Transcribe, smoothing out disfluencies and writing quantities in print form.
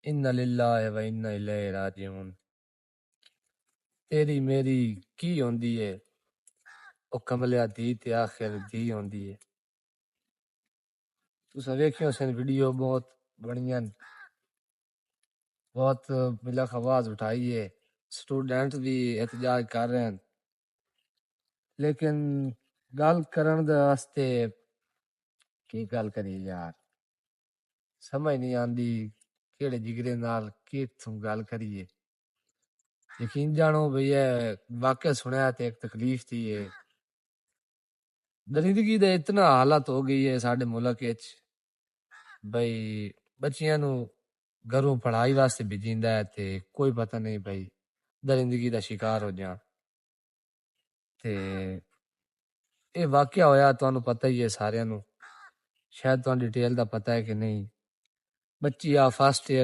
इन्ना लिल्लाहि व इन्ना इलैहि राजिऊन। तेरी मेरी की होंदी है ओ कमलिया धी ते आखिर धी होंदी है। तुसा वेखियो सन वीडियो बहुत बढ़िया बहुत मिलक आवाज उठाई है। स्टूडेंट भी एहतजाज कर रहे हैं लेकिन गल करन दे वास्ते की गल करिए यार समझ नहीं आंदी केड़े जिगरे नाल किथों गल करिए। यकीन जानो भैया वाकया सुनया ते एक तकलीफ थी है। दरिंदगी दे इतना हालत हो गई है साडे मुल्क विच भाई बच्चियां नु घरों पढ़ाई वास्ते भेजिंदा है ते कोई पता नहीं भाई दरिंदगी दा शिकार हो जा। ते ये वाकया होया तुहानू पता ही है सारियां नू शायद तुहानू डिटेल दा पता है कि नहीं। बच्ची आ फर्स्ट ईयर